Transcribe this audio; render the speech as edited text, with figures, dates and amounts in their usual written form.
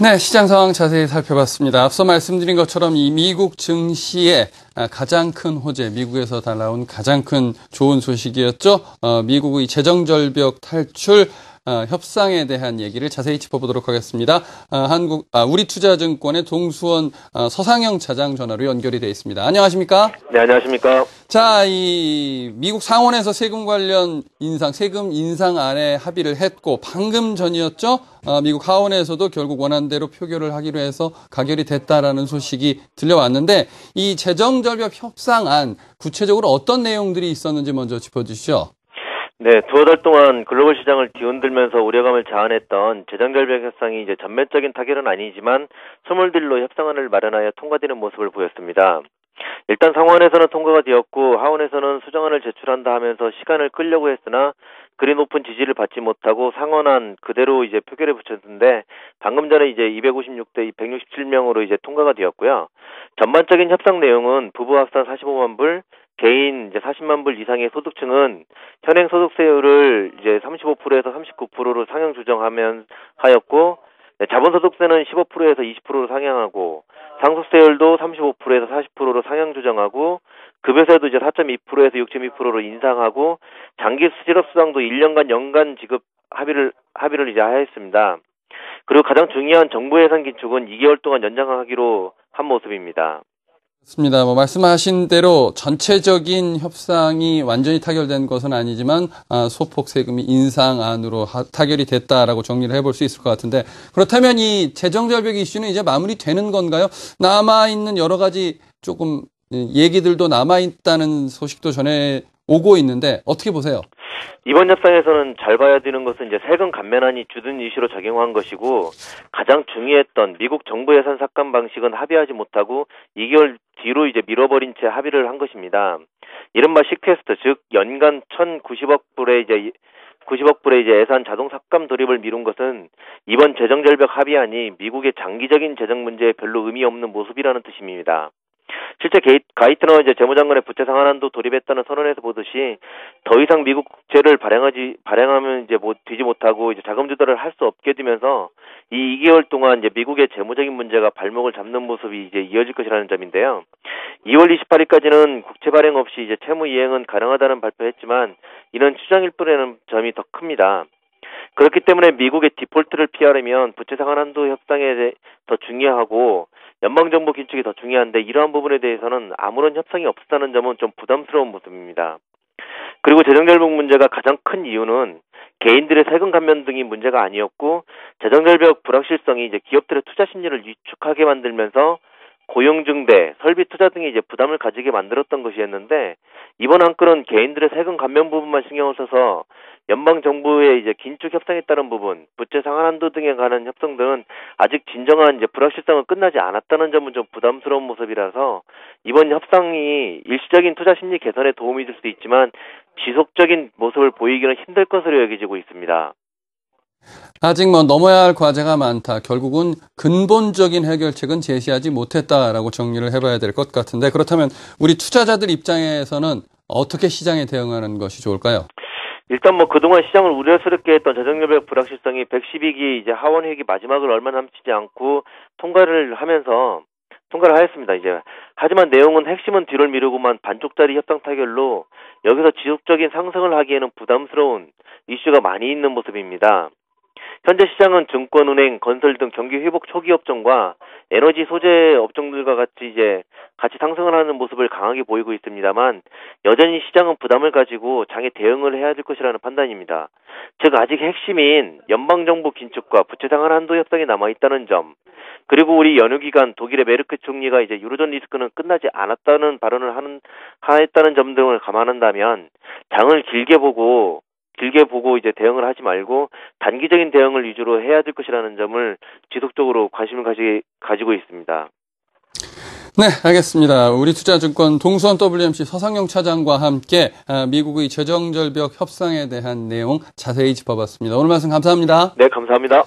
네, 시장 상황 자세히 살펴봤습니다. 앞서 말씀드린 것처럼 이 미국 증시의 가장 큰 호재, 미국에서 달라온 가장 큰 좋은 소식이었죠. 미국의 재정절벽 탈출 협상에 대한 얘기를 자세히 짚어보도록 하겠습니다. 우리투자증권의 동수원 서상영 차장 전화로 연결이 되어 있습니다. 안녕하십니까? 네, 안녕하십니까? 자, 이 미국 상원에서 세금 관련 세금 인상안에 합의를 했고 방금 전이었죠. 미국 하원에서도 결국 원안대로 표결을 하기로 해서 가결이 됐다라는 소식이 들려왔는데 이 재정절벽 협상안 구체적으로 어떤 내용들이 있었는지 먼저 짚어주시죠. 네, 두어 달 동안 글로벌 시장을 뒤흔들면서 우려감을 자아냈던 재정절벽 협상이 이제 전면적인 타결은 아니지만 소몰딜로 협상안을 마련하여 통과되는 모습을 보였습니다. 일단 상원에서는 통과가 되었고 하원에서는 수정안을 제출한다 하면서 시간을 끌려고 했으나 그리 높은 지지를 받지 못하고 상원안 그대로 이제 표결에 붙였는데 방금 전에 이제 256대 167명으로 이제 통과가 되었고요. 전반적인 협상 내용은 부부 합산 45만 불, 개인 이제 40만 불 이상의 소득층은 현행 소득세율을 이제 35%에서 39%로 상향 조정하였고 자본소득세는 15%에서 20%로 상향하고 상속세율도 35%에서 40%로 상향 조정하고 급여세도 이제 4.2%에서 6.2%로 인상하고 장기 실업수당도 1년간 연간 지급 합의를 이제 하였습니다. 그리고 가장 중요한 정부 예산 긴축은 2개월 동안 연장하기로 한 모습입니다. 그렇습니다. 말씀하신 대로 전체적인 협상이 완전히 타결된 것은 아니지만 소폭 세금이 인상안으로 타결이 됐다라고 정리를 해볼 수 있을 것 같은데 그렇다면 이 재정절벽 이슈는 이제 마무리되는 건가요? 남아있는 여러 가지 조금 얘기들도 남아있다는 소식도 전해 오고 있는데 어떻게 보세요? 이번 협상에서는 잘 봐야 되는 것은 이제 세금 감면안이 주된 이슈로 작용한 것이고 가장 중요했던 미국 정부 예산 삭감 방식은 합의하지 못하고 2개월 뒤로 이제 미뤄버린 채 합의를 한 것입니다. 이른바 식테스트, 즉 연간 1,090억 불의 이제 예산 자동 삭감 돌입을 미룬 것은 이번 재정절벽 합의안이 미국의 장기적인 재정 문제에 별로 의미 없는 모습이라는 뜻입니다. 실제 가이트너 이제 재무장관의 부채 상한안도 돌입했다는 선언에서 보듯이 더 이상 미국 국채를 발행하면 이제 되지 못하고 이제 자금 조달을 할 수 없게 되면서 이 2개월 동안 이제 미국의 재무적인 문제가 발목을 잡는 모습이 이제 이어질 것이라는 점인데요. 2월 28일까지는 국채 발행 없이 이제 채무 이행은 가능하다는 발표했지만 이는 추정일 뿐이라는 점이 더 큽니다. 그렇기 때문에 미국의 디폴트를 피하려면 부채 상한안도 협상에 더 중요하고 연방정부 긴축이 더 중요한데 이러한 부분에 대해서는 아무런 협상이 없었다는 점은 좀 부담스러운 모습입니다. 그리고 재정절벽 문제가 가장 큰 이유는 개인들의 세금 감면 등이 문제가 아니었고 재정절벽 불확실성이 이제 기업들의 투자 심리를 위축하게 만들면서 고용 증대, 설비 투자 등이 이제 부담을 가지게 만들었던 것이었는데 이번 한 건은 개인들의 세금 감면 부분만 신경을 써서 연방 정부의 이제 긴축 협상에 따른 부분, 부채 상한 한도 등에 관한 협상들은 아직 진정한 이제 불확실성은 끝나지 않았다는 점은 좀 부담스러운 모습이라서 이번 협상이 일시적인 투자 심리 개선에 도움이 될 수도 있지만 지속적인 모습을 보이기는 힘들 것으로 여겨지고 있습니다. 아직 넘어야 할 과제가 많다. 결국은 근본적인 해결책은 제시하지 못했다라고 정리를 해봐야 될 것 같은데 그렇다면 우리 투자자들 입장에서는 어떻게 시장에 대응하는 것이 좋을까요? 일단 그동안 시장을 우려스럽게 했던 재정절벽 불확실성이 112기 이제 하원회기 마지막을 얼마 남지 않고 통과를 하였습니다. 이제 하지만 내용은 핵심은 뒤를 미루고만 반쪽짜리 협상 타결로 여기서 지속적인 상승을 하기에는 부담스러운 이슈가 많이 있는 모습입니다. 현재 시장은 증권은행, 건설 등 경기 회복 초기 업종과 에너지 소재 업종들과 같이 상승을 하는 모습을 강하게 보이고 있습니다만 여전히 시장은 부담을 가지고 장에 대응을 해야 될 것이라는 판단입니다. 즉 아직 핵심인 연방정부 긴축과 부채 상한 한도 협상이 남아있다는 점 그리고 우리 연휴 기간 독일의 메르켈 총리가 이제 유로존 리스크는 끝나지 않았다는 발언을 하였다는 점 등을 감안한다면 장을 길게 보고 이제 대응을 하지 말고 단기적인 대응을 위주로 해야 될 것이라는 점을 지속적으로 관심을 가지고 있습니다. 네, 알겠습니다. 우리투자증권 동수원 WMC 서상영 차장과 함께 미국의 재정절벽 협상에 대한 내용 자세히 짚어봤습니다. 오늘 말씀 감사합니다. 네, 감사합니다.